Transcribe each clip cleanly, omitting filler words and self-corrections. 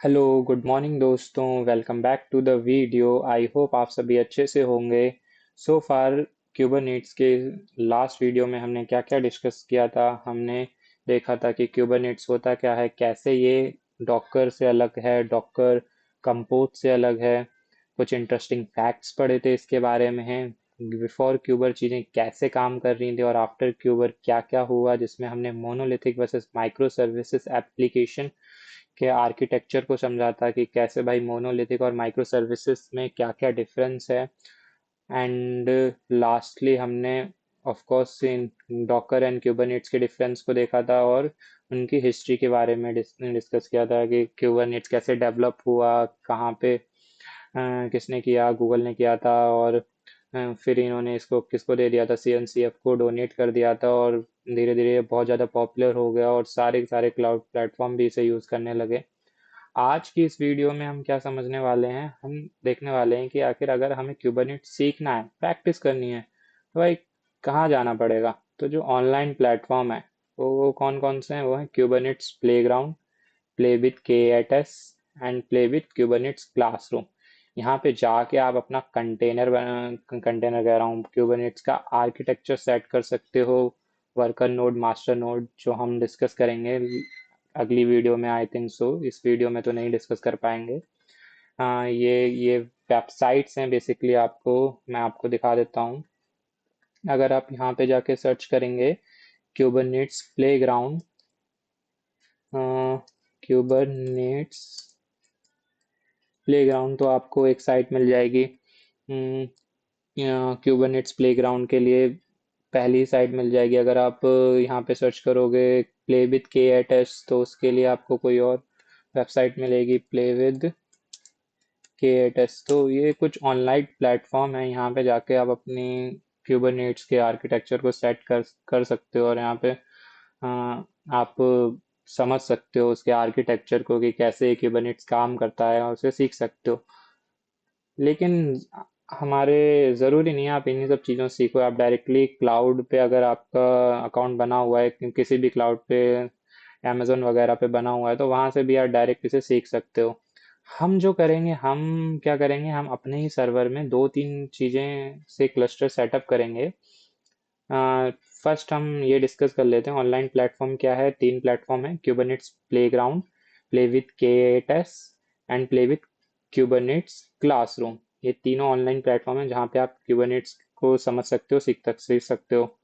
Hello good morning दोस्तों। Welcome back to the video. I hope आप सभी अच्छे से होंगे। सो फार क्यूबरनेट्स के लास्ट वीडियो में हमने क्या क्या डिस्कस किया था। हमने देखा था कि क्यूबरनेट्स होता क्या है, कैसे ये डॉकर से अलग है, डॉकर कंपोज से अलग है। कुछ इंटरेस्टिंग फैक्ट्स पढ़े थे इसके बारे में हैं। बिफोर क्यूबर चीज़ें कैसे काम कर रही थी और आफ्टर क्यूबर क्या क्या हुआ, जिसमें हमने monolithic versus micro services application के आर्किटेक्चर को समझा था कि कैसे भाई मोनोलिथिक और माइक्रो सर्विसेज में क्या क्या डिफरेंस है। एंड लास्टली हमने of course in Docker and Kubernetes के डिफरेंस को देखा था और उनकी हिस्ट्री के बारे में डिस्कस किया था कि क्यूबरनेट्स कैसे डेवलप हुआ, कहाँ पे किसने किया, गूगल ने किया था। और फिर इन्होंने इसको किसको दे दिया था, CNCF को डोनेट कर दिया था और धीरे धीरे बहुत ज़्यादा पॉपुलर हो गया और सारे के सारे क्लाउड प्लेटफॉर्म भी इसे यूज़ करने लगे। आज की इस वीडियो में हम क्या समझने वाले हैं, हम देखने वाले हैं कि आखिर अगर हमें क्यूबरनेट्स सीखना है, प्रैक्टिस करनी है, तो भाई कहाँ जाना पड़ेगा। तो जो ऑनलाइन प्लेटफॉर्म है वो कौन कौन से हैं, वो है Kubernetes playground, play with KATS and play with Kubernetes classroom. यहाँ पे जाके आप अपना कंटेनर कह रहा हूँ, क्यूबरनेट्स का आर्किटेक्चर सेट कर सकते हो। वर्कर नोड, मास्टर नोड जो हम डिस्कस करेंगे अगली वीडियो में, आई थिंक सो इस वीडियो में तो नहीं डिस्कस कर पाएंगे। ये वेबसाइट्स हैं बेसिकली। आपको मैं आपको दिखा देता हूँ। अगर आप यहाँ पे जाके सर्च करेंगे क्यूबरनेट्स प्लेग्राउंड, क्यूबरनेट्स प्लेग्राउंड, तो आपको एक साइट मिल जाएगी। क्यूबरनेट्स प्लेग्राउंड के लिए पहली साइट मिल जाएगी। अगर आप यहाँ पे सर्च करोगे प्ले विद KATS, तो उसके लिए आपको कोई और वेबसाइट मिलेगी, प्ले विद KATS। तो ये कुछ ऑनलाइन प्लेटफॉर्म है, यहाँ पे जाके आप अपनी क्यूबरनेट्स के आर्किटेक्चर को सेट कर सकते हो और यहाँ पे आप समझ सकते हो उसके आर्किटेक्चर को कि कैसे क्यूबरनेट्स काम करता है और उसे सीख सकते हो। लेकिन हमारे ज़रूरी नहीं है आप इन्हीं सब चीज़ों से सीखो। आप डायरेक्टली क्लाउड पे, अगर आपका अकाउंट बना हुआ है किसी भी क्लाउड पे, अमेजोन वगैरह पे बना हुआ है, तो वहाँ से भी आप डायरेक्ट इसे सीख सकते हो। हम जो करेंगे, हम क्या करेंगे, हम अपने ही सर्वर में दो तीन चीज़ें से क्लस्टर सेटअप करेंगे। फर्स्ट हम ये डिस्कस कर लेते हैं ऑनलाइन प्लेटफॉर्म क्या है। तीन प्लेटफॉर्म है, Kubernetes playground, play with KATS and play with Kubernetes classroom. ये तीनों ऑनलाइन प्लेटफॉर्म है जहाँ पे आप क्यूबरनेट्स को समझ सकते हो, सीख सकते हो।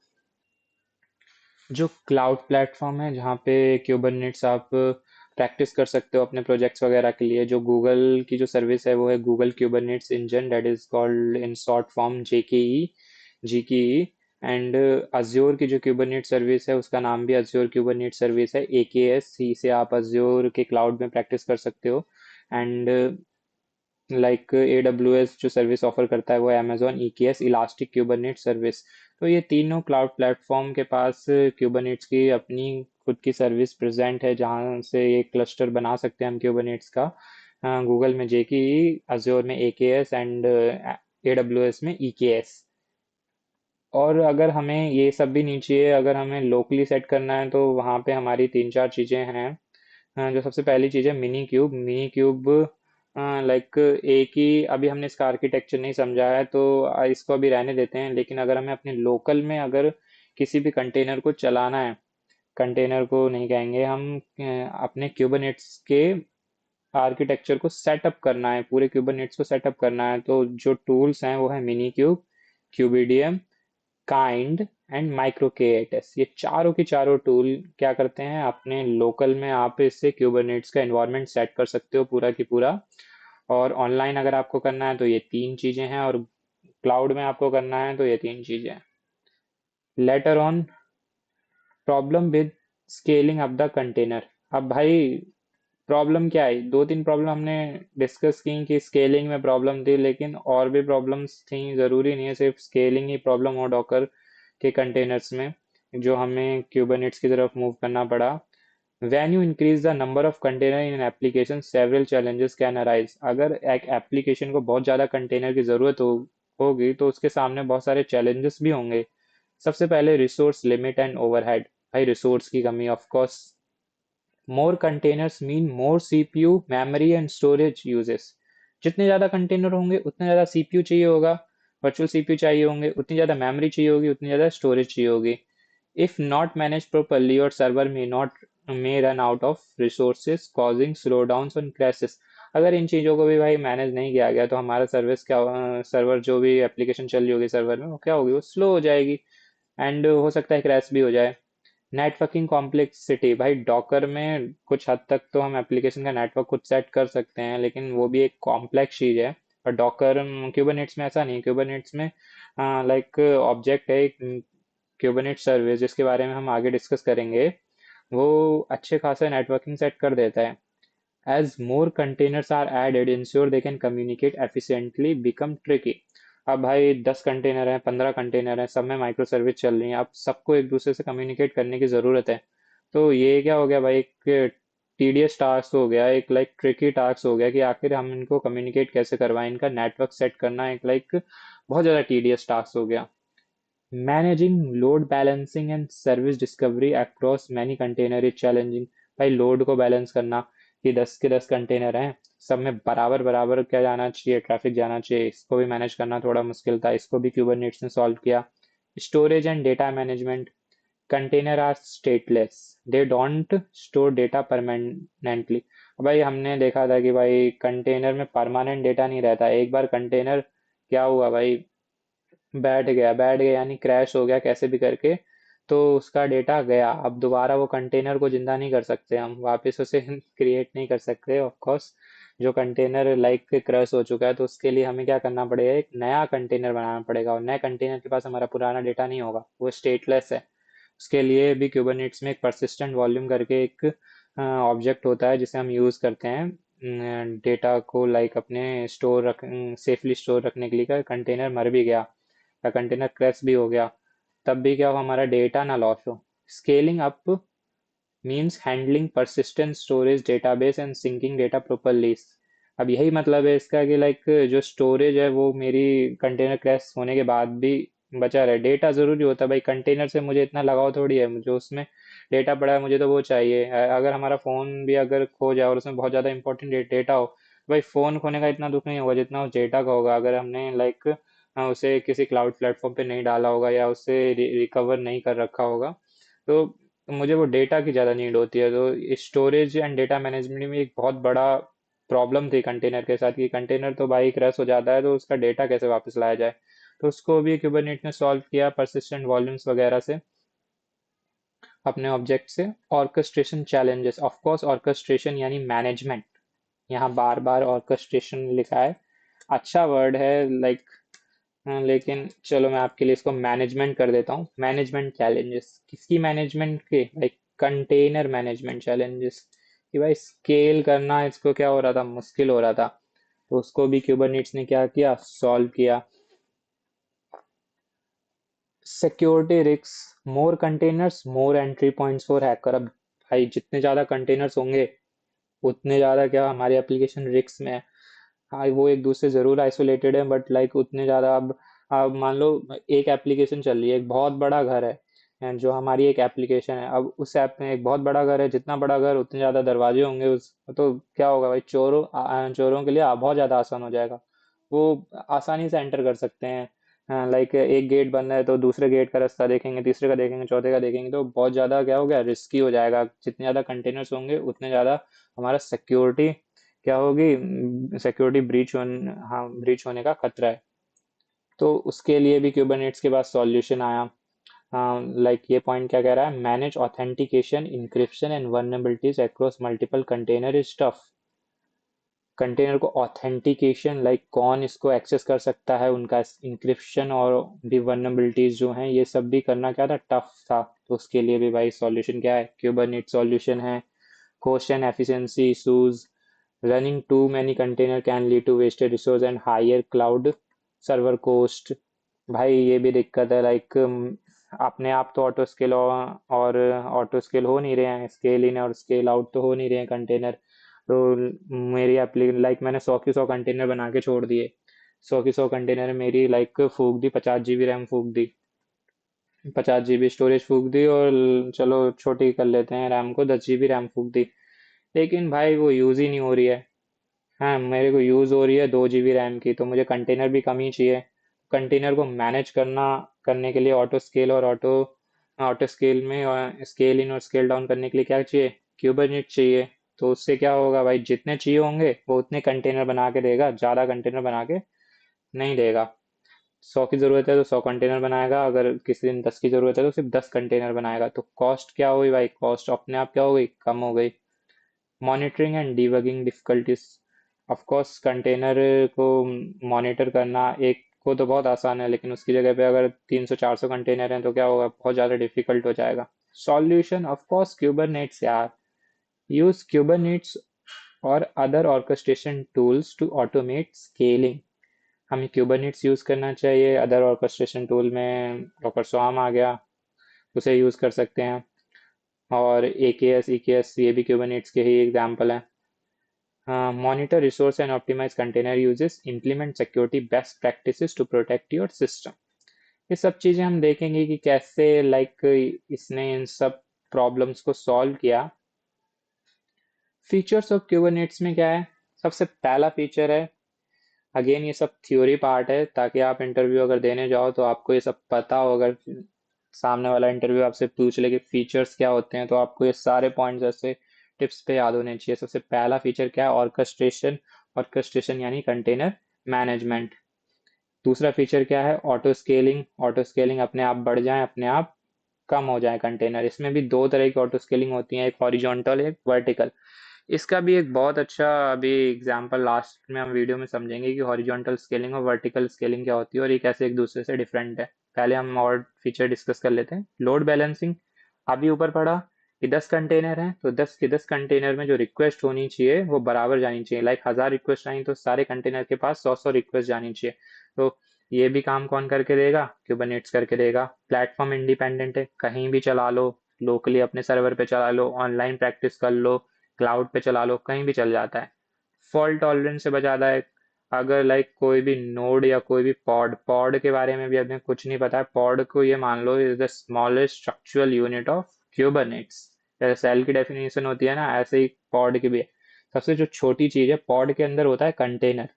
जो क्लाउड प्लेटफॉर्म है जहाँ पे क्यूबरनेट्स आप प्रैक्टिस कर सकते हो अपने प्रोजेक्ट्स वगैरह के लिए, जो गूगल की जो सर्विस है वो है Google Kubernetes engine, that is called in short form JKE। And Azure की जो क्यूबरनेट सर्विस है उसका नाम भी अज्योर क्यूबरनेट सर्विस है, AKS। से आप अज्योर के क्लाउड में प्रैक्टिस कर सकते हो। एंड लाइक AWS जो सर्विस ऑफर करता है वो Amazon EKS, elastic Kubernetes service. तो ये तीनों क्लाउड प्लेटफॉर्म के पास क्यूबरनेट्स की अपनी खुद की सर्विस प्रेजेंट है, जहाँ से ये क्लस्टर बना सकते हैं हम क्यूबरनेट्स का। गूगल में JKE, अज्योर में AKS एंड AWS में EKS। और अगर हमें ये सब भी नहीं चाहिए, अगर हमें लोकली सेट करना है, तो वहाँ पे हमारी तीन चार चीज़ें हैं। जो सबसे पहली चीज़ है मिनी क्यूब। लाइक एक ही, अभी हमने इसका आर्किटेक्चर नहीं समझा है तो इसको अभी रहने देते हैं। लेकिन अगर हमें अपने लोकल में अगर किसी भी कंटेनर को चलाना है, कंटेनर को नहीं कहेंगे हम, अपने क्यूबरनेट्स के आर्किटेक्चर को सेटअप करना है, पूरे क्यूबरनेट्स को सेटअप करना है, तो जो टूल्स हैं वो है minikube, kubeadm, kind and micro KATS। ये चारों की चारों टूल क्या करते हैं, अपने लोकल में आप इससे क्यूबरनेट्स का एनवायरनमेंट सेट कर सकते हो पूरा की पूरा। और ऑनलाइन अगर आपको करना है तो ये तीन चीजें हैं, और क्लाउड में आपको करना है तो ये तीन चीजें हैं। Later on, problem with scaling up the container. अब भाई प्रॉब्लम क्या है, दो तीन प्रॉब्लम हमने डिस्कस की कि स्केलिंग में प्रॉब्लम थी, लेकिन और भी प्रॉब्लम्स थी। ज़रूरी नहीं है सिर्फ स्केलिंग ही प्रॉब्लम हो डॉकर के कंटेनर्स में, जो हमें क्यूबरनेट्स की तरफ मूव करना पड़ा। When you increase the number of container in an application, several challenges can arise। अगर एक एप्लीकेशन को बहुत ज़्यादा कंटेनर की ज़रूरत होगी तो उसके सामने बहुत सारे चैलेंजेस भी होंगे। सबसे पहले रिसोर्स लिमिट एंड ओवरहेड। भाई रिसोर्स की कमी, of course more containers mean more CPU memory and storage uses. जितने ज्यादा कंटेनर होंगे उतने ज्यादा सीपीयू चाहिए होगा, वर्चुअल सीपीयू चाहिए होंगे, उतनी ज्यादा मेमोरी चाहिए होगी, उतनी ज्यादा स्टोरेज चाहिए होगी। If not manage properly your server may run out of resources causing slowdowns and crashes। अगर इन चीजों को भी भाई मैनेज नहीं किया गया तो हमारा सर्विस क्या, सर्वर जो भी एप्लीकेशन चल रही होगी सर्वर में वो क्या होगी, वो स्लो हो जाएगी एंड हो सकता है क्रैश भी हो जाए। नेटवर्किंग कॉम्प्लेक्सिटी, भाई डॉकर में कुछ हद तक तो हम एप्लीकेशन का नेटवर्क खुद सेट कर सकते हैं लेकिन वो भी एक कॉम्प्लेक्स चीज है। और डॉकर क्यूबरनेट्स में ऐसा नहीं, क्यूबरनेट्स में लाइक ऑब्जेक्ट है एक क्यूबरनेट सर्विस जिसके बारे में हम आगे डिस्कस करेंगे, वो अच्छे खासा नेटवर्किंग सेट कर देता है। As more containers are added, ensure they can communicate efficiently become tricky। अब भाई 10 कंटेनर हैं, 15 कंटेनर हैं, सब में माइक्रो सर्विस चल रही है, अब सबको एक दूसरे से कम्युनिकेट करने की ज़रूरत है। तो ये क्या हो गया भाई, एक टीडियस टास्क हो गया, एक लाइक ट्रिकी टास्क हो गया कि आखिर हम इनको कम्युनिकेट कैसे करवाएं, इनका नेटवर्क सेट करना एक लाइक बहुत ज़्यादा टीडियस टास्क हो गया। Managing load balancing and service discovery across many container is challenging. भाई लोड को बैलेंस करना कि 10 के 10 कंटेनर हैं, सब में बराबर बराबर क्या जाना चाहिए, ट्रैफिक जाना चाहिए, इसको भी मैनेज करना थोड़ा मुश्किल था, इसको भी क्यूबरनेट्स ने सॉल्व किया। Storage and data management, container are stateless, they don't store data permanently. भाई हमने देखा था कि भाई कंटेनर में परमानेंट डेटा नहीं रहता, एक बार कंटेनर क्या हुआ भाई, बैठ गया यानी क्रैश हो गया कैसे भी करके, तो उसका डेटा गया, अब दोबारा वो कंटेनर को जिंदा नहीं कर सकते, हम वापस उसे क्रिएट नहीं कर सकते ऑफ कोर्स। जो कंटेनर लाइक क्रैश हो चुका है तो उसके लिए हमें क्या करना पड़ेगा, एक नया कंटेनर बनाना पड़ेगा, और नए कंटेनर के पास हमारा पुराना डेटा नहीं होगा, वो स्टेटलेस है। उसके लिए भी क्यूबरनेट्स में एक परसिस्टेंट वॉल्यूम करके एक ऑब्जेक्ट होता है जिसे हम यूज करते हैं डेटा को लाइक अपने स्टोर रख सेफली स्टोर रखने के लिए। का कंटेनर मर भी गया या कंटेनर क्रैश भी हो गया तब भी क्या हो, हमारा डेटा ना लॉस हो। Scaling up means handling persistent storage database and syncing data properly। अब यही मतलब है इसका कि लाइक जो स्टोरेज है वो मेरी कंटेनर क्रैश होने के बाद भी बचा रहे। डेटा जरूरी होता है भाई, कंटेनर से मुझे इतना लगाव थोड़ी है, जो उसमें डेटा पड़ा है मुझे तो वो चाहिए। अगर हमारा फोन भी अगर खो जाए और उसमें बहुत ज्यादा इंपॉर्टेंट डेटा हो, भाई फोन खोने का इतना दुख नहीं होगा जितना उस डेटा का होगा, अगर हमने लाइक उसे किसी क्लाउड प्लेटफॉर्म पे नहीं डाला होगा या उसे रिकवर नहीं कर रखा होगा। तो मुझे वो डेटा की ज़्यादा नीड होती है। तो स्टोरेज एंड डेटा मैनेजमेंट में एक बहुत बड़ा प्रॉब्लम थी कंटेनर के साथ कि कंटेनर तो भाई क्रैश हो जाता है तो उसका डेटा कैसे वापस लाया जाए। तो उसको भी क्यूबरनेट ने सॉल्व किया परसिस्टेंट वॉल्यूम्स वगैरह से, अपने ऑब्जेक्ट से। Orchestration challenges, of course orchestration यानी मैनेजमेंट, यहाँ बार बार ऑर्केस्ट्रेशन लिखा है, अच्छा वर्ड है लाइक, हाँ, लेकिन चलो मैं आपके लिए इसको मैनेजमेंट कर देता हूँ। मैनेजमेंट चैलेंजेस, किसकी मैनेजमेंट के, लाइक कंटेनर मैनेजमेंट चैलेंजेस, कि भाई स्केल करना इसको क्या हो रहा था, मुश्किल हो रहा था, तो उसको भी क्यूबरनेट्स ने क्या किया, सॉल्व किया। Security risk, more containers more entry points for hacker. अब भाई जितने ज्यादा कंटेनर्स होंगे उतने ज्यादा क्या हमारी एप्लीकेशन रिस्क में है। हाँ वो एक दूसरे जरूर आइसोलेटेड है बट लाइक उतने ज्यादा। अब मान लो एक एप्लीकेशन चल रही है, एक बहुत बड़ा घर है and जो हमारी एक एप्लीकेशन है, अब उस ऐप में एक बहुत बड़ा घर है, जितना बड़ा घर उतने ज्यादा दरवाजे होंगे उस, तो क्या होगा भाई, चोरों के लिए बहुत ज्यादा आसान हो जाएगा। वो आसानी से एंटर कर सकते हैं, लाइक एक गेट बंद है तो दूसरे गेट का रास्ता देखेंगे, तीसरे का देखेंगे, चौथे का देखेंगे, तो बहुत ज्यादा क्या हो गया, रिस्की हो जाएगा। जितने ज्यादा कंटेनर्स होंगे उतने ज्यादा हमारा सिक्योरिटी क्या होगी, सिक्योरिटी ब्रीच होने का खतरा है। तो उसके लिए भी क्यूबरनेट्स के पास सॉल्यूशन आया। लाइक ये पॉइंट क्या कह रहा है, manage authentication encryption and vulnerabilities across multiple container is tough. Container को ऑथेंटिकेशन लाइक कौन इसको एक्सेस कर सकता है, उनका इंक्रिप्शन और भी वल्नरेबिलिटीज जो हैं ये सब भी करना क्या था, टफ था। तो उसके लिए भी भाई सॉल्यूशन क्या है, क्यूबरनेट सॉल्यूशन है। cost and efficiency issues, running too many container can lead to wasted resource and higher cloud server cost। भाई ये भी दिक्कत है लाइक, अपने आप तो ऑटो स्केल और ऑटो स्केल हो नहीं रहे हैं, स्केल इन और स्केल आउट तो हो नहीं रहे हैं कंटेनर। तो मेरी एप्ली लाइक मैंने 100 की 100 कंटेनर बना के छोड़ दिए, 100 की 100 कंटेनर मेरी लाइक फूक दी, 50 GB रैम फूक दी। 50 GB स्टोरेज फूक दी और चलो छोटी कर लेते हैं रैम को, 10 GB रैम फूक दी। लेकिन भाई वो यूज़ ही नहीं हो रही है। हाँ, मेरे को यूज़ हो रही है 2 GB रैम की, तो मुझे कंटेनर भी कम ही चाहिए। कंटेनर को मैनेज करने के लिए ऑटो स्केल और ऑटो स्केल में स्केल इन और स्केल डाउन करने के लिए क्या चाहिए? क्यूबरनेट चाहिए। तो उससे क्या होगा भाई, जितने चाहिए होंगे वो उतने कंटेनर बना के देगा, ज़्यादा कंटेनर बना के नहीं देगा। 100 की ज़रूरत है तो 100 कंटेनर बनाएगा, अगर किसी दिन 10 की ज़रूरत है तो सिर्फ 10 कंटेनर बनाएगा। तो कॉस्ट क्या हुई भाई, कॉस्ट अपने आप क्या हो गई, कम हो गई। Monitoring and debugging difficulties, of course container को मॉनिटर करना एक को तो बहुत आसान है, लेकिन उसकी जगह पे अगर 300-400 कंटेनर हैं तो क्या होगा, बहुत ज़्यादा डिफिकल्ट हो जाएगा। सॉल्यूशन ऑफ कोर्स क्यूबरनेट्स यार, यूज क्यूबरनेट्स और other orchestration tools to automate scaling. हमें क्यूबरनेट्स यूज करना चाहिए, अदर ऑर्केस्ट्रेशन टूल में डॉकर स्वाम आ गया, उसे यूज कर सकते हैं। और AKS EKS ये भी क्यूबरनेट्स के ही एग्जाम्पल हैं। Monitor resource and optimize container uses, implement security best practices to protect your system। ये सब चीजें हम देखेंगे कि कैसे लाइक इसने इन सब प्रॉब्लम्स को सॉल्व किया। फीचर्स ऑफ क्यूबरनेट्स में क्या है, सबसे पहला फीचर है, अगेन ये सब थ्योरी पार्ट है ताकि आप इंटरव्यू अगर देने जाओ तो आपको ये सब पता हो। अगर सामने वाला इंटरव्यू आपसे पूछ ले कि फीचर्स क्या होते हैं, तो आपको ये सारे पॉइंट्स ऐसे टिप्स पे याद होने चाहिए। सबसे पहला फीचर क्या है, ऑर्केस्ट्रेशन। ऑर्केस्ट्रेशन यानी कंटेनर मैनेजमेंट। दूसरा फीचर क्या है, ऑटो स्केलिंग। ऑटो स्केलिंग अपने आप बढ़ जाए, अपने आप कम हो जाए कंटेनर। इसमें भी दो तरह की ऑटो स्केलिंग होती है, एक हॉरिजॉन्टल एक वर्टिकल। इसका भी एक बहुत अच्छा अभी एग्जांपल लास्ट में हम वीडियो में समझेंगे कि हॉरिजॉन्टल स्केलिंग और वर्टिकल स्केलिंग क्या होती है और ये कैसे एक दूसरे से डिफरेंट है। पहले हम और फीचर डिस्कस कर लेते हैं। लोड बैलेंसिंग, अभी ऊपर पढ़ा कि 10 कंटेनर हैं तो 10 के 10 कंटेनर में जो रिक्वेस्ट होनी चाहिए वो बराबर जानी चाहिए। लाइक 1000 रिक्वेस्ट आई तो सारे कंटेनर के पास 100 रिक्वेस्ट जानी चाहिए। तो ये भी काम कौन करके देगा, क्यूबरनेट्स करके देगा। प्लेटफॉर्म इंडिपेंडेंट है, कहीं भी चला लो, लोकली अपने सर्वर पे चला लो, ऑनलाइन प्रैक्टिस कर लो, क्लाउड पे चला लो, कहीं भी चल जाता है। फॉल्ट टॉलरेंस से बचाता है। अगर लाइक कोई भी नोड या कोई भी पॉड, पॉड के बारे में भी हमें कुछ नहीं पता है, पॉड को ये मान लो is the smallest structural unit of Kubernetes. जैसे सेल की डेफिनेशन होती है ना, ऐसे ही पॉड की भी है। सबसे जो छोटी चीज है पॉड के अंदर होता है कंटेनर।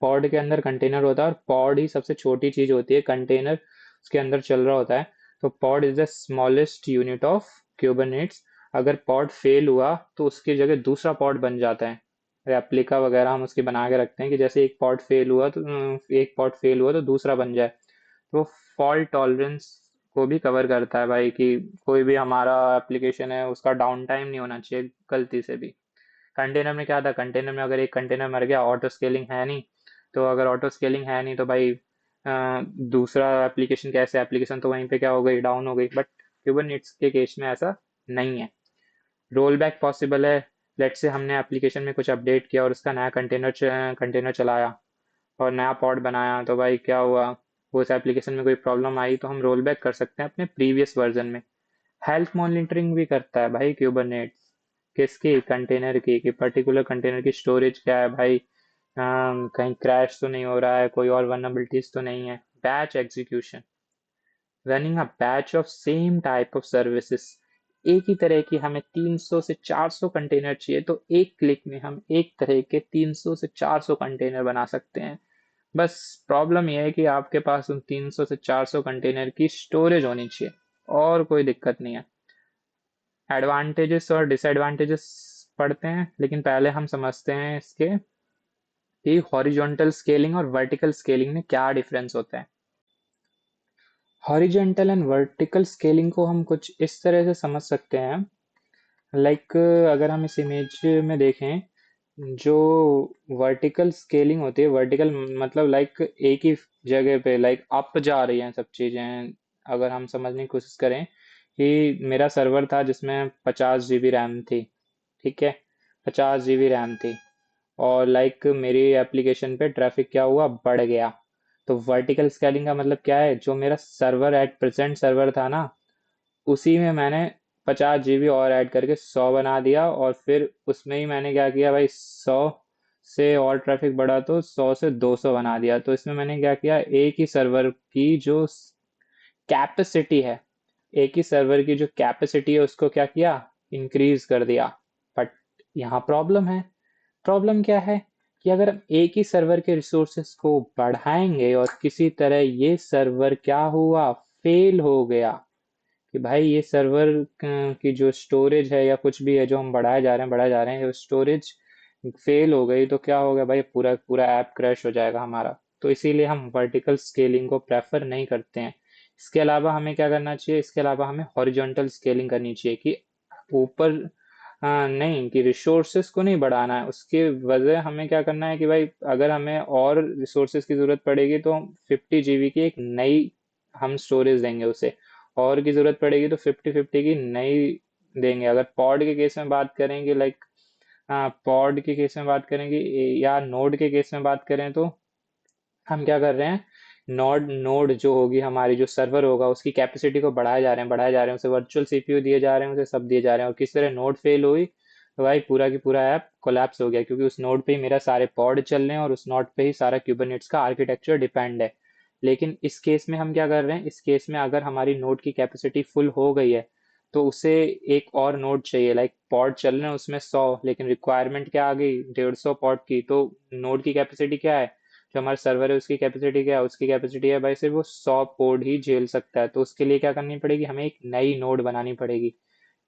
पॉड के अंदर कंटेनर होता है और पॉड ही सबसे छोटी चीज होती है, कंटेनर उसके अंदर चल रहा होता है। तो pod is the smallest unit of Kubernetes. अगर पॉड फेल हुआ तो उसकी जगह दूसरा पॉड बन जाता है। रेप्लिका वगैरह हम उसकी बना के रखते हैं कि जैसे एक पॉड फेल हुआ तो दूसरा बन जाए। तो फॉल्ट टॉलरेंस को भी कवर करता है भाई, कि कोई भी हमारा एप्लीकेशन है उसका डाउन टाइम नहीं होना चाहिए गलती से भी। कंटेनर में क्या था, कंटेनर में अगर एक कंटेनर मर गया, ऑटो स्केलिंग है नहीं, तो अगर ऑटो स्केलिंग है नहीं तो भाई दूसरा एप्लीकेशन कैसे, एप्लीकेशन तो वहीं पे क्या हो गई, डाउन हो गई। बट क्यूबरनेट्स के केस में ऐसा नहीं है। रोल बैक पॉसिबल है। लेट से हमने एप्लीकेशन में कुछ अपडेट किया और उसका नया कंटेनर चलाया और नया पॉड बनाया, तो भाई क्या हुआ, वो उस एप्लीकेशन में कोई प्रॉब्लम आई तो हम रोल बैक कर सकते हैं अपने प्रीवियस वर्जन में। हेल्थ मॉनिटरिंग भी करता है भाई क्यूबरनेट्स। किसकी, कंटेनर की, कि पर्टिकुलर कंटेनर की स्टोरेज क्या है भाई, कहीं क्रैश तो नहीं हो रहा है, कोई और वनरेबिलिटीज तो नहीं है। Batch execution, running a batch of same type of services. एक ही तरह की हमें 300 से 400 कंटेनर चाहिए तो एक क्लिक में हम एक तरह के 300 से 400 कंटेनर बना सकते हैं। बस प्रॉब्लम यह है कि आपके पास उन 300 से 400 कंटेनर की स्टोरेज होनी चाहिए, और कोई दिक्कत नहीं है। एडवांटेजेस और डिसएडवांटेजेस पढ़ते हैं, लेकिन पहले हम समझते हैं इसके कि हॉरिजॉन्टल स्केलिंग और वर्टिकल स्केलिंग में क्या डिफरेंस होता है। हॉरिजॉन्टल एंड वर्टिकल स्केलिंग को हम कुछ इस तरह से समझ सकते हैं। लाइक अगर हम इस इमेज में देखें, जो वर्टिकल स्केलिंग होती है, वर्टिकल मतलब लाइक एक ही जगह पे लाइक अप जा रही हैं सब चीजें। अगर हम समझने की कोशिश करें कि मेरा सर्वर था जिसमें 50 GB रैम थी, ठीक है, 50 GB रैम थी, और लाइक मेरी एप्लीकेशन पे ट्रैफिक क्या हुआ, बढ़ गया। तो वर्टिकल स्केलिंग का मतलब क्या है, जो मेरा सर्वर एट प्रेजेंट सर्वर था ना, उसी में मैंने 50 GB और ऐड करके 100 बना दिया, और फिर उसमें ही मैंने क्या किया भाई, 100 से और ट्रैफिक बढ़ा तो 100 से 200 बना दिया। तो इसमें मैंने क्या किया, एक ही सर्वर की जो कैपेसिटी है, एक ही सर्वर की जो कैपेसिटी है उसको क्या किया, इंक्रीज कर दिया। बट यहाँ प्रॉब्लम है। प्रॉब्लम क्या है कि अगर हम एक ही सर्वर के रिसोर्सेस को बढ़ाएंगे और किसी तरह ये सर्वर क्या हुआ, फेल हो गया, कि भाई ये सर्वर की जो स्टोरेज है या कुछ भी है जो हम बढ़ाए जा रहे हैं, स्टोरेज फेल हो गई, तो क्या होगा भाई, पूरा पूरा ऐप क्रैश हो जाएगा हमारा। तो इसीलिए हम वर्टिकल स्केलिंग को प्रेफर नहीं करते हैं। इसके अलावा हमें क्या करना चाहिए, इसके अलावा हमें हॉरिजॉन्टल स्केलिंग करनी चाहिए कि ऊपर, नहीं, कि रिसोर्सेस को नहीं बढ़ाना है, उसके वजह हमें क्या करना है कि भाई अगर हमें और रिसोर्सेस की जरूरत पड़ेगी तो 50 GB की एक नई हम स्टोरेज देंगे उसे, और की जरूरत पड़ेगी तो 50-50 की नई देंगे। अगर पॉड के केस में बात करेंगे, लाइक पॉड के केस में बात करेंगे या नोड के केस में बात करें, तो हम क्या कर रहे हैं, नोड नोड जो होगी हमारी, जो सर्वर होगा उसकी कैपेसिटी को बढ़ाए जा रहे हैं, उसे वर्चुअल सीपीयू दिए जा रहे हैं, उसे सब दिए जा रहे हैं, और किस तरह नोड फेल हुई तो भाई पूरा की पूरा ऐप कोलैप्स हो गया, क्योंकि उस नोड पे ही मेरा सारे पॉड चल रहे हैं और उस नोड पे ही सारा क्यूबरनेट्स का आर्किटेक्चर डिपेंड है। लेकिन इस केस में हम क्या कर रहे हैं, इस केस में अगर हमारी नोड की कैपेसिटी फुल हो गई है तो उसे एक और नोड चाहिए, लाइक पॉड चल रहे हैं उसमें 100, लेकिन रिक्वायरमेंट क्या आ गई, 150 पॉड की, तो नोड की कैपेसिटी क्या है, जो हमारा सर्वर है उसकी कैपेसिटी क्या है, उसकी कैपेसिटी है भाई सिर्फ वो 100 पोर्ट ही झेल सकता है। तो उसके लिए क्या करनी पड़ेगी, हमें एक नई नोड बनानी पड़ेगी।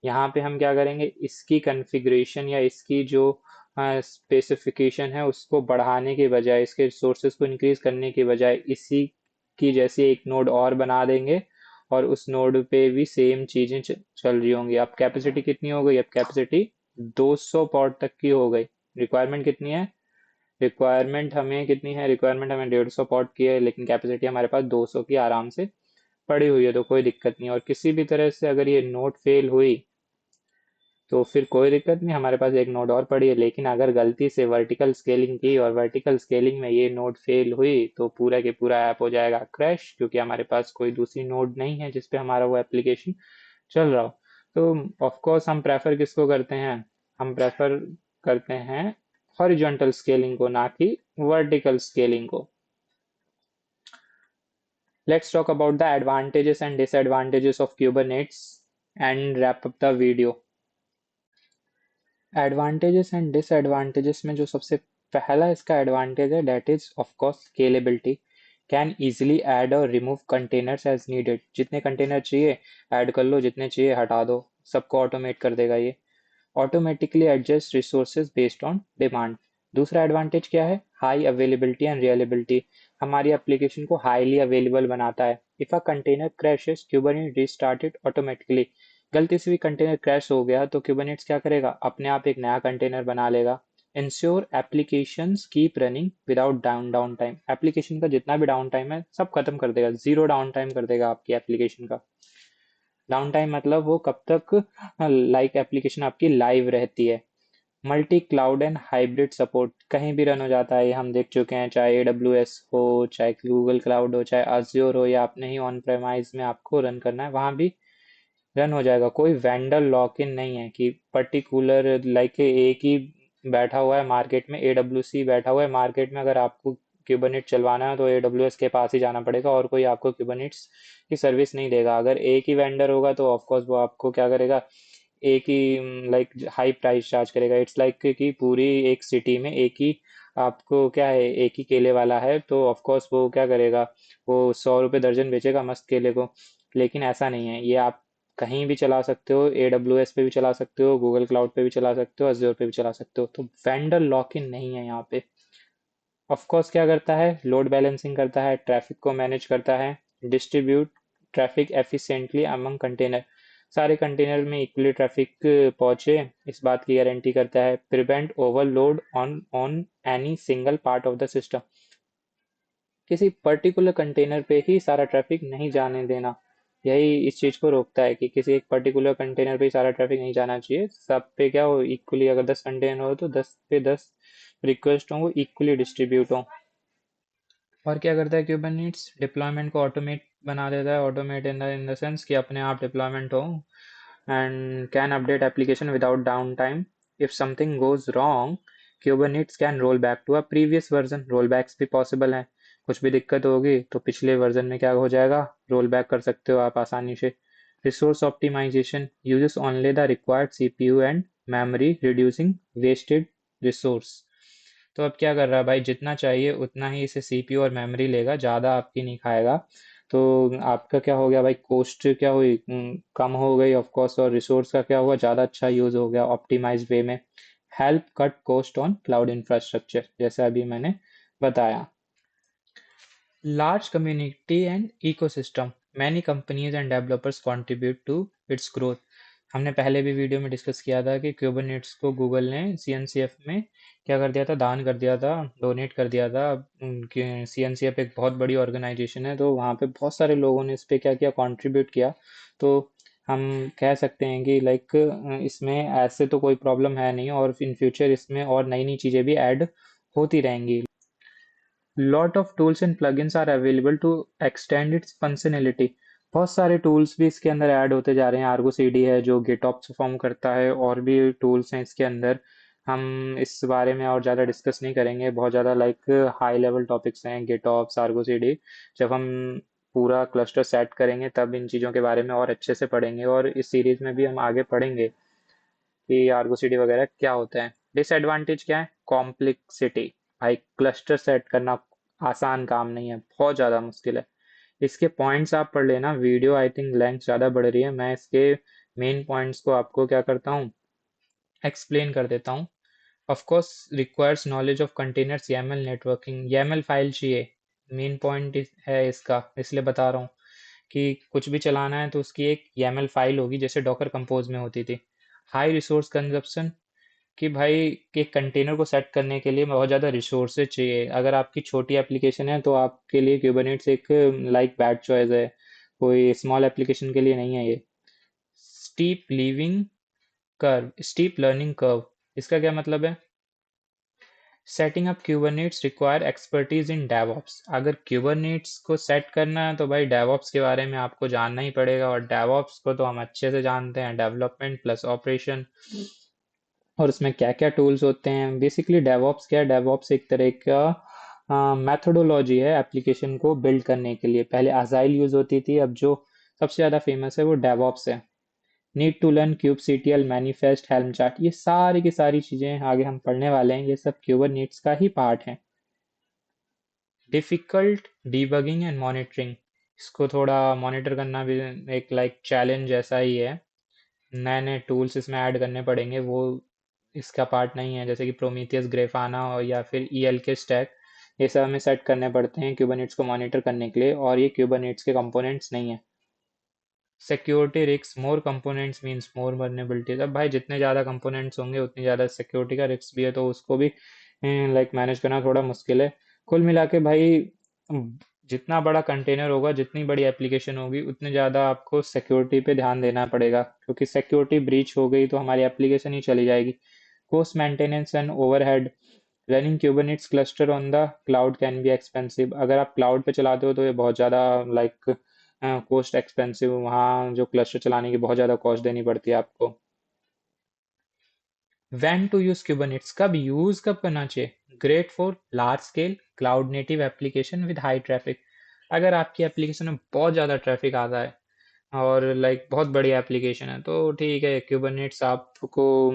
यहाँ पे हम क्या करेंगे, इसकी कॉन्फ़िगरेशन या इसकी जो स्पेसिफिकेशन है उसको बढ़ाने के बजाय, इसके रिसोर्सेज को इंक्रीज करने के बजाय, इसी की जैसी एक नोड और बना देंगे, और उस नोड पे भी सेम चीजें चल रही होंगी। अब कैपेसिटी कितनी हो गई, अब कैपेसिटी 200 पॉट तक की हो गई। रिक्वायरमेंट कितनी है, रिक्वायरमेंट हमें कितनी है, रिक्वायरमेंट हमें 150 पॉट की है, लेकिन कैपेसिटी हमारे पास 200 की आराम से पड़ी हुई है, तो कोई दिक्कत नहीं है। और किसी भी तरह से अगर ये नोड फेल हुई तो फिर कोई दिक्कत नहीं, हमारे पास एक नोड और पड़ी है। लेकिन अगर गलती से वर्टिकल स्केलिंग की और वर्टिकल स्केलिंग में ये नोड फेल हुई तो पूरा के पूरा ऐप हो जाएगा क्रैश, क्योंकि हमारे पास कोई दूसरी नोड नहीं है जिसपे हमारा वो एप्लीकेशन चल रहा हो। तो ऑफ कोर्स हम प्रेफर किसको करते हैं, हम प्रेफर करते हैं हॉरिजॉन्टल स्केलिंग को, ना कि वर्टिकल स्केलिंग को। Let's talk about the advantages and disadvantages of Kubernetes and wrap up the video. Advantages and disadvantages में जो सबसे पहला इसका एडवांटेज है, that is of course scalability. Can easily add और रिमूव कंटेनर्स एज नीडेड, जितने container चाहिए add कर लो, जितने चाहिए हटा दो, सबको ऑटोमेट कर देगा ये। Automatically adjust resources based on demand. दूसरा एडवांटेज क्या है, हाई अवेलेबिलिटी एंड रिलायबिलिटी, हमारी एप्लीकेशन को हाईली अवेलेबल बनाता है। If a container crashes क्यूबरनेट restart it automatically, गलती से भी कंटेनर क्रैश हो गया तो क्यूबरनेट्स क्या करेगा, अपने आप एक नया कंटेनर बना लेगा। Ensure applications keep running without down time, application का जितना भी डाउन टाइम है सब खत्म कर देगा, जीरो डाउन टाइम कर देगा आपकी एप्लीकेशन का। डाउन टाइम मतलब वो कब तक, लाइक एप्लीकेशन आपकी लाइव रहती है। Multi cloud and hybrid support, कहीं भी रन हो जाता है, ये हम देख चुके हैं, चाहे AWS हो, चाहे गूगल क्लाउड हो, चाहे अज्योर हो, या आपने ही ऑन प्रेमाइज में आपको रन करना है वहां भी रन हो जाएगा। कोई वेंडर लॉक इन नहीं है कि पर्टिकुलर, लाइक एक ही बैठा हुआ है मार्केट में, AWC बैठा हुआ है मार्केट में, अगर आपको क्यूबरनेट चलवाना है तो AWS के पास ही जाना पड़ेगा, और कोई आपको क्यूबरनेट्स की सर्विस नहीं देगा। अगर एक ही वेंडर होगा तो ऑफकोर्स वो आपको क्या करेगा, एक ही लाइक हाई प्राइस चार्ज करेगा। इट्स लाइक कि पूरी एक सिटी में एक ही आपको क्या है, एक ही केले वाला है, तो ऑफ कोर्स वो क्या करेगा, वो 100 रुपये दर्जन बेचेगा मस्त केले को। लेकिन ऐसा नहीं है, ये आप कहीं भी चला सकते हो, AWS पे भी चला सकते हो, गूगल क्लाउड पे भी चला सकते हो, अज्योर पे भी चला सकते हो, तो वेंडर लॉक इन नहीं है यहाँ पे। ऑफ कोर्स क्या करता है, लोड बैलेंसिंग करता है, ट्रैफिक को मैनेज करता है, distribute traffic efficiently among container, सारे कंटेनर में इक्वली ट्रैफिक पहुंचे इस बात की गारंटी करता है। Prevent overload on on any single part of the system, किसी पर्टिकुलर कंटेनर पे ही सारा ट्रैफिक नहीं जाने देना, यही इस चीज को रोकता है कि किसी एक पर्टिकुलर कंटेनर पे ही सारा ट्रैफिक नहीं जाना चाहिए, सब पे क्या हो इक्वली, अगर 10 कंटेनर हो तो 10 पे 10 रिक्वेस्ट हो वो इक्वली डिस्ट्रीब्यूट हो। और क्या करता है क्यूबरनेट्स, डिप्लॉयमेंट को ऑटोमेट बना देता है, ऑटोमेट इन द सेंस कि अपने आप डिप्लॉयमेंट हो, and can update application without down time. If something goes wrong, Kubernetes can roll back to a previous version, roll backs भी पॉसिबल है। कुछ भी दिक्कत होगी तो पिछले वर्जन में क्या हो जाएगा, रोल बैक कर सकते हो आप आसानी से। Resource optimization uses only the required CPU and memory reducing wasted resource. तो अब क्या कर रहा है भाई, जितना चाहिए उतना ही इसे सीपीयू और मेमोरी लेगा, ज़्यादा आपकी नहीं खाएगा। तो आपका क्या हो गया भाई, कॉस्ट क्या हुई, कम हो गई ऑफ कोर्स, और रिसोर्स का क्या हुआ, ज़्यादा अच्छा यूज़ हो गया ऑप्टिमाइज वे में। Help cut cost on cloud infrastructure, जैसा अभी मैंने बताया। Large community and ecosystem. Many companies and developers contribute to its growth. हमने पहले भी वीडियो में डिस्कस किया था कि क्यूबरनेट्स को गूगल ने सीएनसीएफ में क्या कर दिया था, दान कर दिया था, डोनेट कर दिया था। सीएनसीएफ एक बहुत बड़ी ऑर्गेनाइजेशन है, तो वहाँ पे बहुत सारे लोगों ने इस पे क्या किया, कंट्रीब्यूट किया। तो हम कह सकते हैं कि लाइक इसमें ऐसे तो कोई प्रॉब्लम है नहीं, और इन फ्यूचर इसमें और नई नई चीज़ें भी ऐड होती रहेंगी। Lot of tools and plugins are available to extend its functionality. बहुत सारे टूल्स भी इसके अंदर ऐड होते जा रहे हैं। आर्गो सीडी है जो गिटऑप्स परफॉर्म करता है, और भी टूल्स हैं इसके अंदर। हम इस बारे में और ज़्यादा डिस्कस नहीं करेंगे, बहुत ज़्यादा लाइक हाई लेवल टॉपिक्स हैं गिटऑप्स, आर्गो सीडी। जब हम पूरा क्लस्टर सेट करेंगे तब इन चीज़ों के बारे में और अच्छे से पढ़ेंगे, और इस सीरीज में भी हम आगे पढ़ेंगे कि आर्गो सीडी वगैरह क्या होता है। डिसएडवांटेज क्या है, कॉम्प्लेक्सिटी। भाई क्लस्टर सेट करना आसान काम नहीं है, बहुत ज़्यादा मुश्किल है। इसके पॉइंट्स आप पढ़ लेना, वीडियो आई थिंक लेंथ ज़्यादा बढ़ रही है, मैं इसके मेन पॉइंट्स को आपको क्या करता हूँ, एक्सप्लेन कर देता हूँ। Of course requires knowledge of containers, YAML networking, YAML file चाहिए। मेन पॉइंट है इसका, इसलिए बता रहा हूँ कि कुछ भी चलाना है तो उसकी एक YAML फाइल होगी, जैसे डॉकर कंपोज में होती थी। हाई रिसोर्स कंजप्शन, कि भाई एक कंटेनर को सेट करने के लिए बहुत ज़्यादा रिसोर्सेज चाहिए। अगर आपकी छोटी एप्लीकेशन है तो आपके लिए क्यूबरनेट्स एक लाइक बैड चॉइस है, कोई स्मॉल एप्लीकेशन के लिए नहीं है ये। स्टीप लर्निंग कर्व, इसका क्या मतलब है, setting up Kubernetes require expertise in DevOps. अगर क्यूबरनेट्स को सेट करना है तो भाई डेवऑप्स के बारे में आपको जानना ही पड़ेगा, और डेवऑप्स को तो हम अच्छे से जानते हैं, डेवलपमेंट प्लस ऑपरेशन। और उसमें क्या क्या टूल्स होते हैं, बेसिकली डेवऑप्स क्या है, डेवऑप्स एक तरह का मेथोडोलॉजी है एप्लीकेशन को बिल्ड करने के लिए। पहले अजाइल यूज होती थी, अब जो सबसे ज़्यादा फेमस है वो डेवऑप्स है। Need to learn kubectl, manifest, Helm chart, ये सारी की सारी चीज़ें आगे हम पढ़ने वाले हैं, ये सब क्यूबरनेट्स का ही पार्ट है। डिफ़िकल्ट डीबगिंग एंड मॉनिटरिंग, इसको थोड़ा मॉनिटर करना भी एक लाइक चैलेंज जैसा ही है। नए नए टूल्स इसमें ऐड करने पड़ेंगे, वो इसका पार्ट नहीं है, जैसे कि प्रोमीथियस, ग्रेफाना और या फिर ELK स्टैक। ये सब हमें सेट करने पड़ते हैं क्यूबरनेट्स को मॉनिटर करने के लिए, और ये क्यूबरनेट्स के कंपोनेंट्स नहीं है। Security risk, more components means more vulnerabilities. अब भाई जितने ज़्यादा कंपोनेंट्स होंगे उतनी ज़्यादा सिक्योरिटी का रिस्क भी है, तो उसको भी लाइक मैनेज करना थोड़ा मुश्किल है। कुल मिला के भाई जितना बड़ा कंटेनर होगा, जितनी बड़ी एप्लीकेशन होगी, उतने ज़्यादा आपको सिक्योरिटी पे ध्यान देना पड़ेगा, क्योंकि सिक्योरिटी ब्रीच हो गई तो हमारी एप्लीकेशन ही चली जाएगी। Cost maintenance and overhead, running Kubernetes cluster on the cloud can be expensive. अगर आप क्लाउड पे चलाते हो तो ये बहुत ज़्यादा लाइक कॉस्ट एक्सपेंसिव, वहाँ जो क्लस्टर चलाने की बहुत ज़्यादा कॉस्ट देनी पड़ती है आपको। व्हेन टू यूज क्यूबरनेट्स, कब करना चाहिए, great for large scale cloud native application with high traffic. अगर आपकी एप्लीकेशन में बहुत ज़्यादा ट्रैफिक आता है और लाइक बहुत बड़ी एप्लीकेशन है, तो ठीक है क्यूबरनेट्स आपको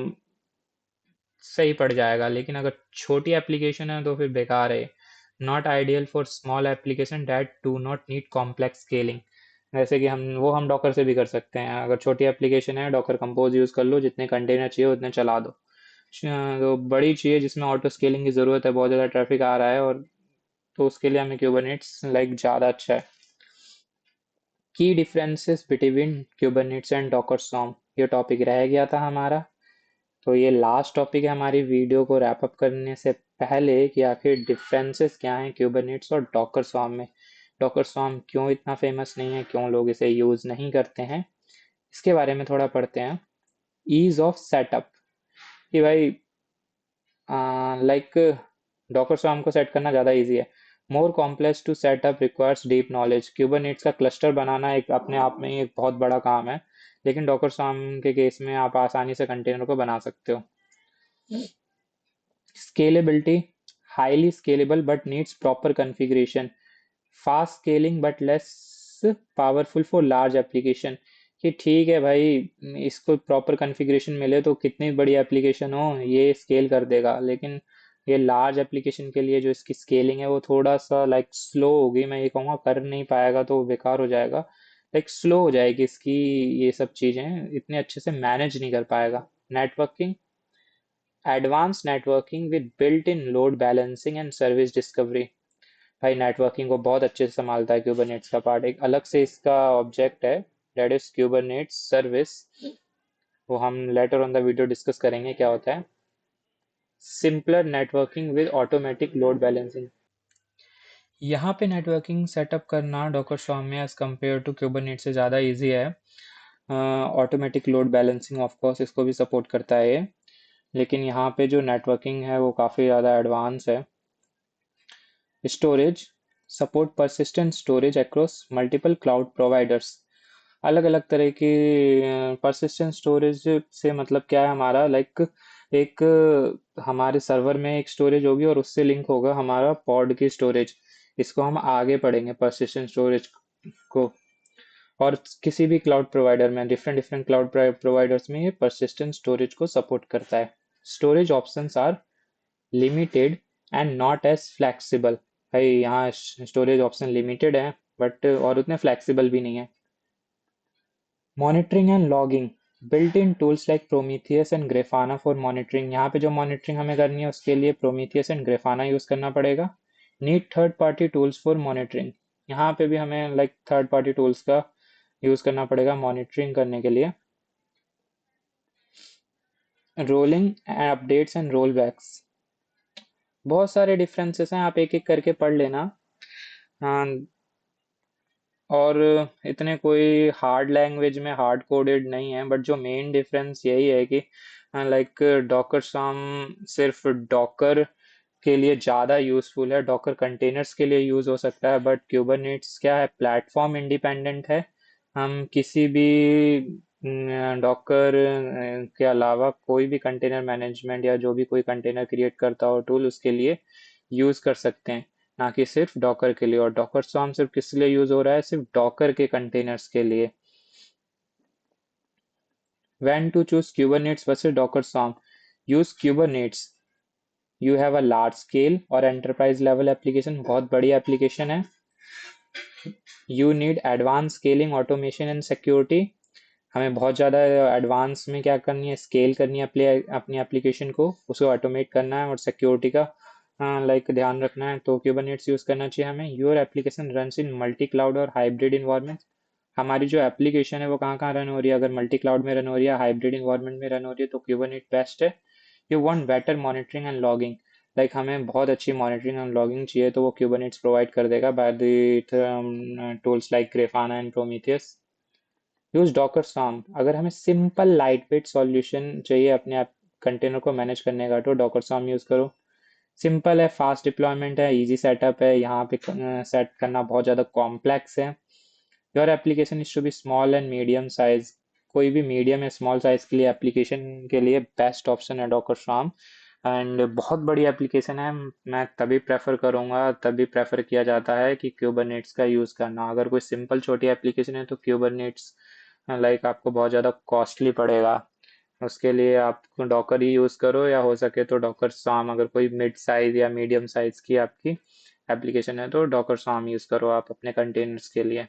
सही पड़ जाएगा, लेकिन अगर छोटी एप्लीकेशन है तो फिर बेकार है। Not ideal for small application that do not need complex scaling. जैसे कि हम डॉकर से भी कर सकते हैं, अगर छोटी एप्लीकेशन है डॉकर कंपोज यूज़ कर लो, जितने कंटेनर चाहिए उतने चला दो। तो बड़ी चाहिए जिसमें ऑटो स्केलिंग की ज़रूरत है, बहुत ज़्यादा ट्रैफिक आ रहा है, और तो उसके लिए हमें क्यूबरनेट्स लाइक ज़्यादा अच्छा है। Key differences between Kubernetes and Docker Swarm, ये टॉपिक रह गया था हमारा। तो ये लास्ट टॉपिक है हमारी वीडियो को रैप अप करने से पहले, कि आखिर डिफरेंसेस क्या हैं क्यूबरनेट्स और डॉकर स्वॉर्म में। डॉकर स्वॉर्म क्यों इतना फेमस नहीं है, क्यों लोग इसे यूज़ नहीं करते हैं, इसके बारे में थोड़ा पढ़ते हैं। ईज ऑफ सेटअप, कि भाई लाइक डॉकर स्वॉर्म को सेट करना ज़्यादा इजी है। More complex to setup requires deep knowledge, Kubernetes का क्लस्टर बनाना एक अपने आप में ही एक बहुत बड़ा काम है, लेकिन डॉकर स्वॉर्म के केस में आप आसानी से कंटेनर को बना सकते हो। Scalability, highly scalable but needs proper configuration. Fast scaling but less powerful for large application. कि ठीक है भाई, इसको प्रॉपर कॉन्फ़िगरेशन मिले तो कितनी बड़ी एप्लीकेशन हो ये स्केल कर देगा, लेकिन ये लार्ज एप्लीकेशन के लिए जो इसकी स्केलिंग है वो थोड़ा सा लाइक स्लो होगी, मैं ये कहूँगा कर नहीं पाएगा तो बेकार हो जाएगा। लाइक स्लो हो जाएगी इसकी, ये सब चीज़ें इतने अच्छे से मैनेज नहीं कर पाएगा। Networking, advance networking with built in load balancing and service discovery. भाई नेटवर्किंग को बहुत अच्छे से संभालता है क्यूबरनेट्स का पार्ट, एक अलग से इसका ऑब्जेक्ट है, दैट इज क्यूबरनेट्स सर्विस। वो हम later on the video discuss करेंगे क्या होता है। Simpler networking with automatic load balancing. यहाँ पे नेटवर्किंग सेटअप करना डॉकर स्वाम में एज कम्पेयर टू क्यूबरनेट से ज़्यादा इजी है। Automatic load balancing of course इसको भी सपोर्ट करता है ये, लेकिन यहाँ पे जो नेटवर्किंग है वो काफ़ी ज़्यादा एडवांस है। Storage, support persistent storage across multiple cloud providers. अलग अलग तरह की परसिस्टेंट स्टोरेज से मतलब क्या है हमारा, लाइक एक हमारे सर्वर में एक स्टोरेज होगी और उससे लिंक होगा हमारा पॉड की स्टोरेज। इसको हम आगे पढ़ेंगे परसिस्टेंट स्टोरेज को। और किसी भी क्लाउड प्रोवाइडर में, डिफरेंट डिफरेंट क्लाउड प्रोवाइडर्स में ये परसिस्टेंट स्टोरेज को सपोर्ट करता है। Storage options are limited and not as flexible. भाई यहाँ स्टोरेज ऑप्शन लिमिटेड है बट और उतने फ्लेक्सिबल भी नहीं है। Monitoring and logging, built in tools like Prometheus and Grafana for monitoring. यहाँ पे जो मॉनिटरिंग हमें करनी है उसके लिए प्रोमीथियस एंड ग्रेफाना यूज करना पड़ेगा। Need third party tools for monitoring, यहाँ पे भी हमें लाइक थर्ड पार्टी टूल्स का यूज करना पड़ेगा मॉनिटरिंग करने के लिए। Rolling updates and roll backs, बहुत सारे डिफरेंसेस हैं, आप एक एक करके पढ़ लेना। हाँ, और इतने कोई हार्ड लैंग्वेज में हार्ड कोडेड नहीं है, बट जो मेन डिफरेंस यही है कि लाइक डॉकर स्वाम सिर्फ डॉकर के लिए ज़्यादा यूजफुल है, डॉकर कंटेनर्स के लिए यूज हो सकता है, बट क्यूबरनेट्स क्या है, प्लेटफॉर्म इंडिपेंडेंट है। हम किसी भी डॉकर के अलावा कोई भी कंटेनर मैनेजमेंट या जो भी कोई कंटेनर क्रिएट करता हो टूल उसके लिए यूज कर सकते हैं, ना कि सिर्फ डॉकर के लिए। और डॉकर स्वार्म सिर्फ किस लिए यूज हो रहा है, सिर्फ डॉकर के कंटेनर्स के लिए। When to choose Kubernetes versus Docker Swarm? Use Kubernetes. You have a large scale और enterprise level application, बहुत बड़ी application है। You need advanced scaling, automation and security. हमें बहुत ज़्यादा एडवांस में क्या करनी है, स्केल करनी है अपनी अपनी एप्लीकेशन को, उसको ऑटोमेट करना है और सिक्योरिटी का लाइक ध्यान रखना है, तो क्यूबरनेट्स यूज़ करना चाहिए हमें। Your application runs in multi cloud और हाइब्रिड इन्वायरमेंट। हमारी जो एप्लीकेशन है वो कहाँ कहाँ रन हो रही है, अगर मल्टी क्लाउड में रन हो रही है, हाइब्रिड इन्वायरमेंट में रन हो रही है, तो क्यूबरनेट बेस्ट है। You want better monitoring and logging, like हमें बहुत अच्छी मॉनिटरिंग एंड लॉगिंग चाहिए तो वो क्यूबरनेट्स प्रोवाइड कर देगा by the tools like Grafana and Prometheus. Use Docker Swarm, अगर हमें सिंपल लाइट वेट सॉल्यूशन चाहिए अपने आप कंटेनर को मैनेज करने का तो डॉकर स्वार्म यूज करो। सिंपल है, फास्ट डिप्लॉयमेंट है, इजी सेटअप है, यहाँ पे सेट करना बहुत ज़्यादा कॉम्प्लेक्स है। Your application is to be small and medium size, कोई भी मीडियम या स्मॉल साइज के लिए एप्लीकेशन के लिए बेस्ट ऑप्शन है डॉकर स्वार्म। एंड बहुत बड़ी एप्लीकेशन है, मैं तभी प्रेफर करूँगा, तभी प्रेफर किया जाता है कि क्यूबरनेट्स का यूज़ करना। अगर कोई सिंपल छोटी एप्लीकेशन है तो क्यूबरनेट्स लाइक आपको बहुत ज़्यादा कॉस्टली पड़ेगा, उसके लिए आप डॉकर ही यूज़ करो, या हो सके तो डॉकर स्वार्म। अगर कोई मिड साइज या मीडियम साइज की आपकी एप्लीकेशन है तो डॉकर स्वार्म यूज़ करो आप अपने कंटेनर्स के लिए।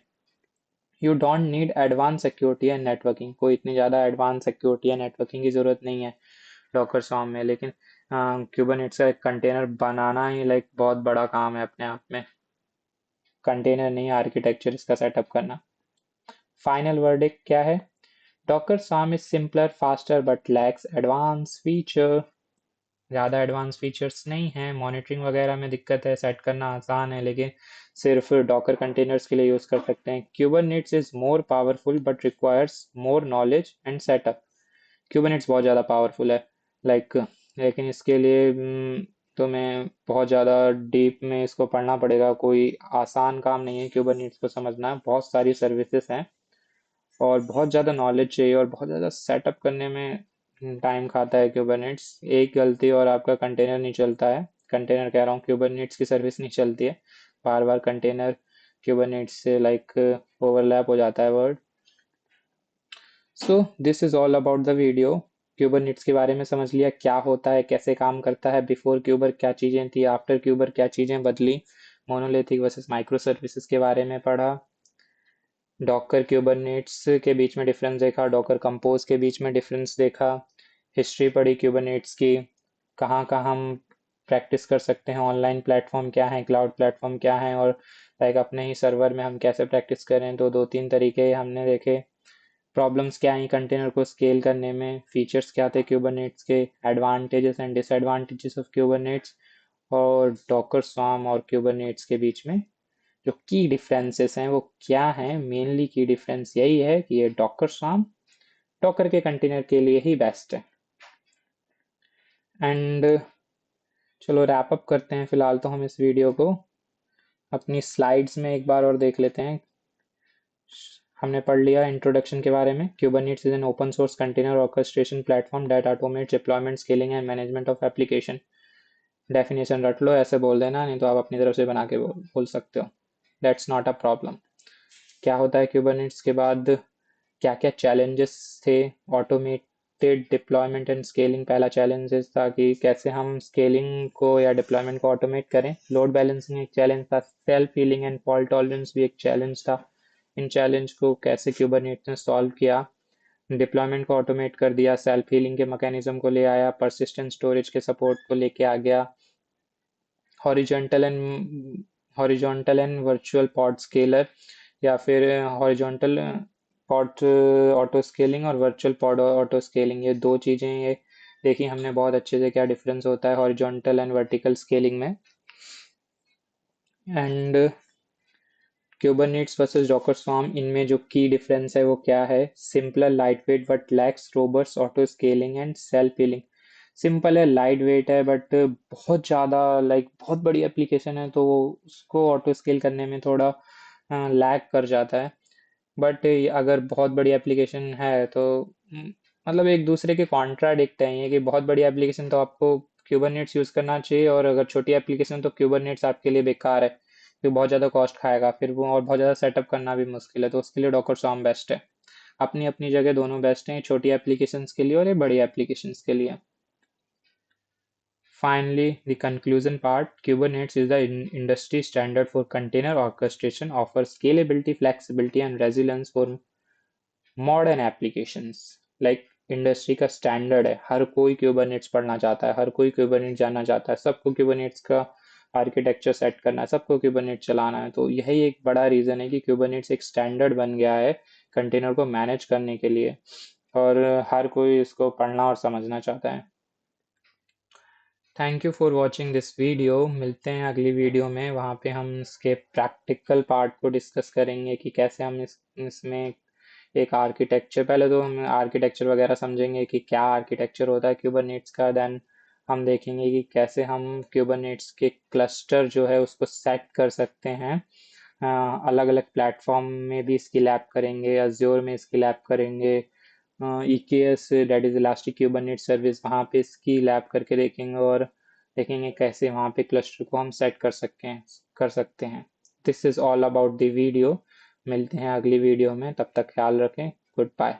You don't need advance security and networking, कोई इतनी ज़्यादा एडवांस सिक्योरिटी या नेटवर्किंग की ज़रूरत नहीं है डॉकर स्वार्म में, लेकिन क्यूबरनेट्स का एक कंटेनर बनाना ही लाइक बहुत बड़ा काम है अपने आप में, कंटेनर नहीं आर्किटेक्चर इसका सेटअप करना। फाइनल वर्डिक्ट क्या है, Docker swarm is simpler faster but lakhs advance feature. ज़्यादा एडवांस फीचर्स नहीं हैं, मॉनिटरिंग वगैरह में दिक्कत है, सेट करना आसान है, लेकिन सिर्फ डॉकर कंटेनर्स के लिए यूज़ कर सकते हैं। Kubernetes is more powerful but requires more knowledge and setup. Kubernetes बहुत ज़्यादा पावरफुल है लाइक, लेकिन इसके लिए तुम्हें बहुत ज़्यादा डीप में इसको पढ़ना पड़ेगा, कोई आसान काम नहीं है क्यूबरनेट्स को समझना, बहुत सारी सर्विसेज हैं और बहुत ज़्यादा नॉलेज चाहिए और बहुत ज़्यादा सेटअप करने में टाइम खाता है क्यूबरनेट्स। एक गलती और आपका कंटेनर नहीं चलता है, कंटेनर कह रहा हूँ, क्यूबरनेट्स की सर्विस नहीं चलती है, बार बार कंटेनर क्यूबरनेट्स से लाइक ओवरलैप हो जाता है word. So this is all about the video. Kubernetes के बारे में समझ लिया, क्या होता है, कैसे काम करता है, बिफोर क्यूबर क्या चीज़ें थी, आफ्टर क्यूबर क्या चीज़ें बदली, मोनोलिथिक वर्सेस माइक्रो सर्विसेज के बारे में पढ़ा, डॉकर क्यूबरनेट्स के बीच में डिफरेंस देखा, डॉकर कंपोज के बीच में डिफरेंस देखा, हिस्ट्री पढ़ी क्यूबरनेट्स की, कहाँ कहाँ हम प्रैक्टिस कर सकते हैं, ऑनलाइन प्लेटफॉर्म क्या है, क्लाउड प्लेटफॉर्म क्या है, और लाइक अपने ही सर्वर में हम कैसे प्रैक्टिस करें, तो दो तीन तरीके हमने देखे। प्रॉब्लम्स क्या आई कंटेनर को स्केल करने में, फीचर्स क्या थे क्यूबरनेट्स के, एडवांटेजेस एंड डिसएडवांटेजेस ऑफ क्यूबरनेट्स, और डॉकर स्वार्म और क्यूबरनेट्स के बीच में जो की डिफरेंसेस हैं वो क्या हैं। मेनली की डिफरेंस यही है कि ये डॉकर स्वार्म डॉकर के कंटेनर के लिए ही बेस्ट है। एंड चलो रैप अप करते हैं फिलहाल तो हम इस वीडियो को अपनी स्लाइड्स में एक बार और देख लेते हैं। हमने पढ़ लिया इंट्रोडक्शन के बारे में। Kubernetes is an open source container orchestration platform that automates deployment, scaling and management of application. Definition रट लो, ऐसे बोल देना, नहीं तो आप अपनी तरफ से बना के बोल सकते हो, दैट्स नॉट अ प्रॉब्लम। क्या होता है Kubernetes के बाद, क्या क्या चैलेंजेस थे, ऑटोमेटेड डिप्लॉयमेंट एंड स्केलिंग पहला चैलेंजेस था कि कैसे हम स्केलिंग को या डिप्लॉयमेंट को ऑटोमेट करें। लोड बैलेंसिंग एक चैलेंज था, self healing and fault tolerance भी एक चैलेंज था। इन चैलेंज को कैसे क्यूबरनेट्स ने सॉल्व किया, डिप्लॉयमेंट को ऑटोमेट कर दिया, सेल्फ हीलिंग के मैकेनिज्म को ले आया, परसिस्टेंट स्टोरेज के सपोर्ट को लेके आ गया, horizontal and virtual pod scalar, या फिर हॉरिजॉन्टल पॉड ऑटो स्केलिंग और वर्चुअल पॉड ऑटो स्केलिंग, ये दो चीज़ें ये देखी हमने बहुत अच्छे से क्या डिफरेंस होता है हॉरिजॉन्टल एंड वर्टिकल स्केलिंग में। एंड क्यूबरनेट्स वर्सेस डॉकर स्वार्म, इनमें जो की डिफरेंस है वो क्या है, simpler light weight but lakhs robust auto scaling and self healing. Simple है, लाइट वेट है, बट बहुत ज़्यादा लाइक बहुत बड़ी एप्लीकेशन है तो वो उसको ऑटो स्केल करने में थोड़ा लैग कर जाता है। बट अगर बहुत बड़ी एप्लीकेशन है तो मतलब एक दूसरे के कॉन्ट्राडिक्ट है ये, कि बहुत बड़ी एप्लीकेशन तो आपको क्यूबरनेट्स यूज़ करना चाहिए, और अगर छोटी एप्लीकेशन तो क्यूबरनेट्स आपके लिए बेकार है क्योंकि बहुत ज़्यादा कॉस्ट खाएगा फिर वो, और बहुत ज़्यादा सेटअप करना भी मुश्किल है, तो उसके लिए डॉकर स्वार्म बेस्ट है। अपनी अपनी जगह दोनों बेस्ट हैं, छोटी एप्लीकेशंस के लिए और ये बड़ी एप्लीकेशंस के लिए। Finally, the conclusion part, Kubernetes is the industry standard for container orchestration, offers scalability, flexibility, and resilience for modern applications. Like industry का स्टैंडर्ड है, हर कोई क्यूबरनेट्स पढ़ना चाहता है, हर कोई क्यूबरनेट्स जानना चाहता है, सबको क्यूबरनेट्स का आर्किटेक्चर सेट करना है, सबको क्यूबरनेट्स चलाना है। तो यही एक बड़ा रीज़न है कि क्यूबरनेट्स एक स्टैंडर्ड बन गया है कंटेनर को मैनेज करने के लिए, और हर कोई इसको पढ़ना और समझना चाहता है। Thank you for watching this video. मिलते हैं अगली वीडियो में, वहाँ पे हम इसके प्रैक्टिकल पार्ट को डिस्कस करेंगे कि कैसे हम इसमें एक आर्किटेक्चर, पहले तो हम आर्किटेक्चर वगैरह समझेंगे कि क्या आर्किटेक्चर होता है क्यूबरनेट्स का, देन हम देखेंगे कि कैसे हम क्यूबरनेट्स के क्लस्टर जो है उसको सेट कर सकते हैं। अलग अलग प्लेटफॉर्म में भी इसकी लैब करेंगे, अज्योर में इसकी लैब करेंगे, EKS that is elastic Kubernetes service, वहाँ पे इसकी लैब करके देखेंगे, और देखेंगे कैसे वहाँ पे क्लस्टर को हम सेट कर सकते हैं। This is all about the video. मिलते हैं अगली वीडियो में, तब तक ख्याल रखें, गुड बाय।